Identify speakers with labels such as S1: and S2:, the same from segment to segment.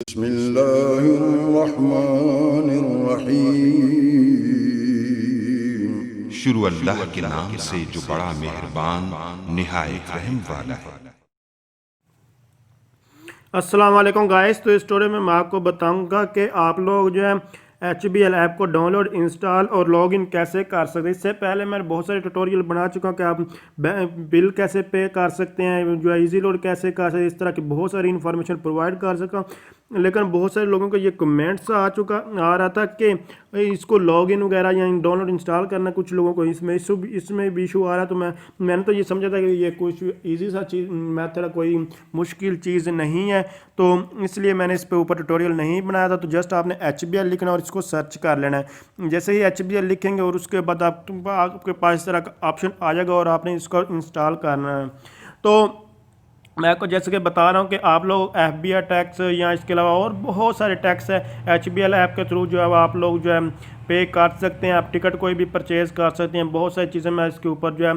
S1: बिस्मिल्लाहिर्रहमानिर्रहीम। शुरू अल्लाह के नाम से जो बड़ा मेहरबान निहायत रहम वाला है।
S2: अस्सलाम वालेकुम गाइस। तो इस स्टोरी में मैं आपको बताऊंगा कि आप लोग जो है HBL ऐप को डाउनलोड, इंस्टॉल और लॉगिन कैसे कर सकते हैं। इससे पहले मैं बहुत सारे ट्यूटोरियल बना चुका हूं कि आप बिल कैसे पे कर सकते हैं, जो है इजी लोड कैसे कर सकते हैं। इस तरह की बहुत सारी इन्फॉर्मेशन प्रोवाइड कर सका। लेकिन बहुत सारे लोगों को ये कमेंट्स आ रहा था कि इसको लॉगिन वगैरह या डाउनलोड इंस्टॉल करना, कुछ लोगों को इसमें भी इशू आ रहा है। तो मैंने तो ये समझा था कि ये कुछ ईजी सा चीज़ मेथड है, कोई मुश्किल चीज़ नहीं है। तो इसलिए मैंने इस पे ऊपर ट्यूटोरियल नहीं बनाया था। तो जस्ट आपने HBL लिखना और इसको सर्च कर लेना है। जैसे ही HBL लिखेंगे और उसके बाद आपके पास इस तरह का ऑप्शन आ जाएगा और आपने इसको इंस्टॉल करना है। तो मैं आपको जैसे कि बता रहा हूँ कि आप लोग FBI टैक्स या इसके अलावा और बहुत सारे टैक्स है HBL ऐप के थ्रू जो है आप लोग जो है पे कर सकते हैं। आप टिकट कोई भी परचेज़ कर सकते हैं। बहुत सारी चीज़ें मैं इसके ऊपर जो है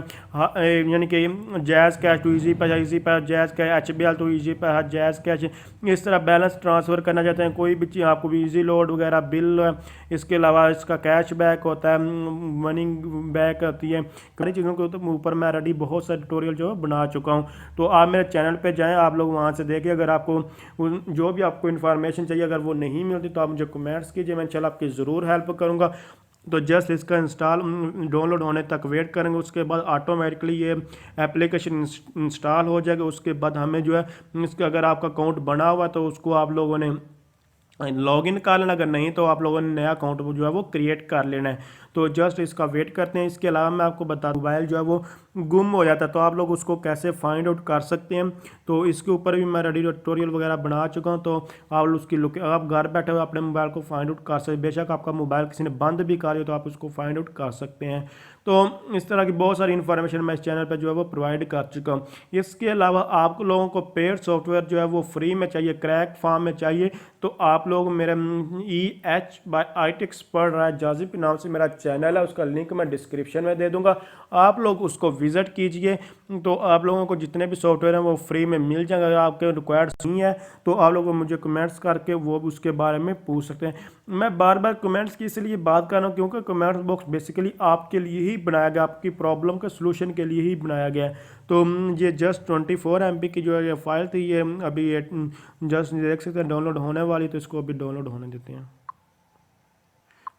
S2: यानी कि Jazz Cash to Easypaisa Jazz Cash HBL to Easypaisa Jazz Cash, इस तरह बैलेंस ट्रांसफ़र करना चाहते हैं, कोई भी चीज़ आपको भी इजी लोड वगैरह बिल, इसके अलावा इसका कैश बैक होता है, मनी बैक होती है, कई चीज़ों के ऊपर मैं ऑलरेडी बहुत सारे ट्यूटोरियल जो बना चुका हूँ। तो आप मेरे चैनल पे जाएं, आप लोग वहाँ से देखें। अगर आपको जो भी आपको इन्फॉर्मेशन चाहिए अगर वो नहीं मिलती तो आप मुझे कमेंट्स कीजिए, मैं इंशाल्लाह आपकी ज़रूर हेल्प करूँगा। तो जस्ट इसका डाउनलोड होने तक वेट करेंगे, उसके बाद ऑटोमेटिकली ये एप्लीकेशन इंस्टॉल हो जाएगा। उसके बाद हमें जो है इसका अगर आपका अकाउंट बना हुआ तो उसको आप लोगों ने लॉगिन कर लेना, अगर नहीं तो आप लोगों ने नया अकाउंट जो है वो क्रिएट कर लेना है। तो जस्ट इसका वेट करते हैं। इसके अलावा मैं आपको बता दूं, मोबाइल जो है वो गुम हो जाता है तो आप लोग उसको कैसे फाइंड आउट कर सकते हैं। तो इसके ऊपर भी मैं रेडी ट्यूटोरियल वगैरह बना चुका हूं। तो आप घर बैठे हुए अपने मोबाइल को फाइंड आउट कर सकते हैं। बेशक आपका मोबाइल किसी ने बंद भी कर दिया तो आप उसको फाइंड आउट कर सकते हैं। तो इस तरह की बहुत सारी इन्फॉर्मेशन मैं इस चैनल पर जो है वो प्रोवाइड कर चुका हूँ। इसके अलावा आप लोगों को पेड सॉफ्टवेयर जो है वो फ्री में चाहिए, क्रैक फॉर्म में चाहिए, तो आप लोग मेरे EH by IT एक्सपर्ट राय जाजिब नाम से मेरा चैनल है, उसका लिंक मैं डिस्क्रिप्शन में दे दूंगा। आप लोग उसको विजिट कीजिए। तो आप लोगों को जितने भी सॉफ्टवेयर हैं वो फ्री में मिल जाएंगे। अगर आपके रिक्वायर्ड नहीं है तो आप लोग मुझे कमेंट्स करके वो उसके बारे में पूछ सकते हैं। मैं बार बार कमेंट्स की इसलिए बात कर रहा हूँ क्योंकि कमेंट्स बॉक्स बेसिकली आपके लिए ही बनाया गया, आपकी प्रॉब्लम के सोल्यूशन के लिए ही बनाया गया है। तो ये जस्ट 24 MB की जो है ये फाइल थी, ये अभी ये जस्ट देख सकते हैं डाउनलोड होने वाली। तो इसको अभी डाउनलोड होने देते हैं।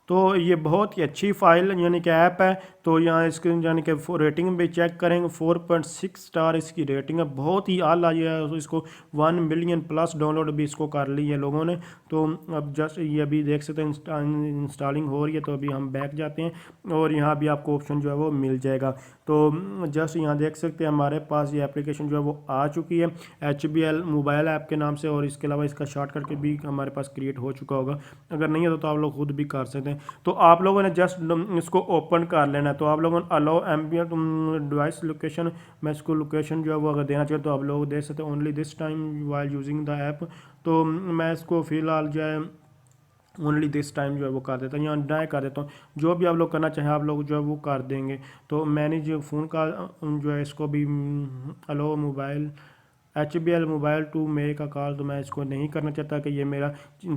S2: तो ये बहुत ही अच्छी फाइल यानी कि ऐप है। तो यहाँ इसके यानी कि रेटिंग भी चेक करेंगे, 4.6 स्टार इसकी रेटिंग है, बहुत ही आला ये है। तो इसको 1 मिलियन प्लस डाउनलोड भी इसको कर ली है लोगों ने। तो अब जस्ट ये अभी देख सकते हैं इंस्टॉलिंग हो रही है। तो अभी हम बैक जाते हैं और यहाँ भी आपको ऑप्शन जो है वो मिल जाएगा। तो जस्ट यहाँ देख सकते हैं हमारे पास ये एप्लीकेशन जो है वो आ चुकी है HBL मोबाइल ऐप के नाम से। और इसके अलावा इसका शॉर्टकट के भी हमारे पास क्रिएट हो चुका होगा, अगर नहीं है तो आप लोग खुद भी कर सकते हैं। तो आप लोगों ने जस्ट इसको ओपन कर लेना है। तो आप लोगों ने अलाउ एम्बियंट डिवाइस लोकेशन, मैं इसको लोकेशन जो है वो अगर देना चाहिए तो आप लोग दे सकते हैं, only this time while using the app. तो मैं इसको फिलहाल जो है ओनली दिस टाइम जो है वो कर देता हूँ, यहाँ डिनाई कर देता हूँ। जो भी आप लोग करना चाहें आप लोग जो है वो कर देंगे। तो मैंने जो फ़ोन का जो है इसको भी allow mobile HBL mobile to make a call, तो मैं इसको नहीं करना चाहता कि ये मेरा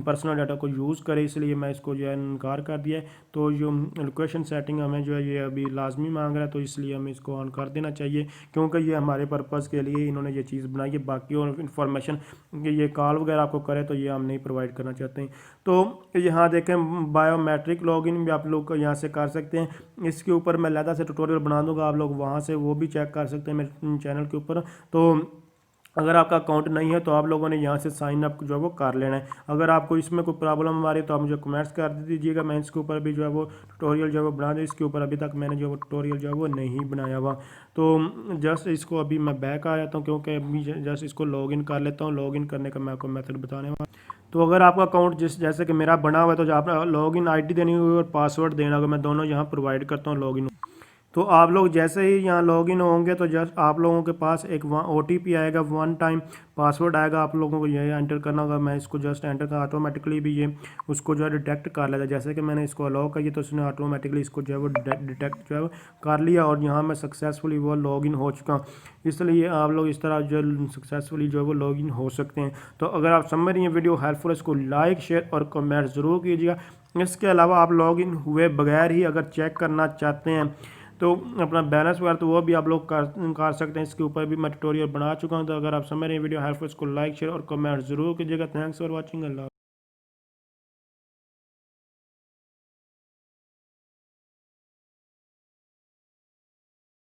S2: पर्सनल डाटा को यूज़ करे, इसलिए मैं इसको जो है इनकार कर दिया है। तो जो लोकेशन सेटिंग हमें जो है ये अभी लाजमी मांग रहा है, तो इसलिए हमें इसको ऑन कर देना चाहिए क्योंकि ये हमारे पर्पज़ के लिए इन्होंने ये चीज़ बनाई है। बाकी और इन्फॉर्मेशन ये कॉल वगैरह आपको करे तो ये हम नहीं प्रोवाइड करना चाहते हैं। तो यहाँ देखें बायोमेट्रिक लॉगिन भी आप लोग यहाँ से कर सकते हैं। इसके ऊपर मैं अलग से ट्यूटोरियल बना दूँगा, आप लोग वहाँ से वो भी चेक कर सकते हैं मेरे चैनल के ऊपर। तो अगर आपका अकाउंट नहीं है तो आप लोगों ने यहाँ से साइन अप जो है वो कर लेना है। अगर आपको इसमें कोई प्रॉब्लम आ रही है तो आप मुझे कमेंट्स कर दीजिएगा, मैं इसके ऊपर भी जो है वो ट्यूटोरियल जो है वो बना दूँ। इसके ऊपर अभी तक मैंने जो वो ट्यूटोरियल जो है वो नहीं बनाया हुआ। तो जस्ट इसको अभी मैं बैक आ जाता हूँ क्योंकि अभी जस्ट इसको लॉगिन कर लेता हूँ। लॉगिन करने का मैं आपको मेथड बताने वाला। तो अगर आपका अकाउंट जैसे कि मेरा बना हुआ है तो आप लॉगिन ID देनी होगी और पासवर्ड देना होगा, मैं दोनों यहाँ प्रोवाइड करता हूँ लॉगिन। तो आप लोग जैसे ही यहाँ लॉगिन होंगे तो जस्ट आप लोगों के पास एक OTP आएगा, वन टाइम पासवर्ड आएगा, आप लोगों को ये एंटर करना होगा। मैं इसको जस्ट एंटर कर, ऑटोमेटिकली भी ये उसको जो है डिटेक्ट कर लेता है। जैसे कि मैंने इसको अलाउ किया तो उसने ऑटोमेटिकली इसको जो है वो डिटेक्ट जो है कर लिया और यहाँ मैं सक्सेसफुली वो लॉगिन हो चुका हूँ। इसलिए आप लोग इस तरह जो सक्सेसफुली जो है वो लॉगिन हो सकते हैं। तो अगर आप समझ रही हैं वीडियो हेल्पफुल, इसको लाइक शेयर और कमेंट ज़रूर कीजिएगा। इसके अलावा आप लॉगिन हुए बगैर ही अगर चेक करना चाहते हैं तो अपना बैलेंस वगैरह तो वो भी आप लोग कर सकते हैं। इसके ऊपर भी मैं ट्यूटोरियल बना चुका हूँ। तो अगर आप समझ रहे हैं वीडियो हेल्पफुल, इसको लाइक शेयर और कमेंट ज़रूर कीजिएगा। Thanks for watching. अल्लाह।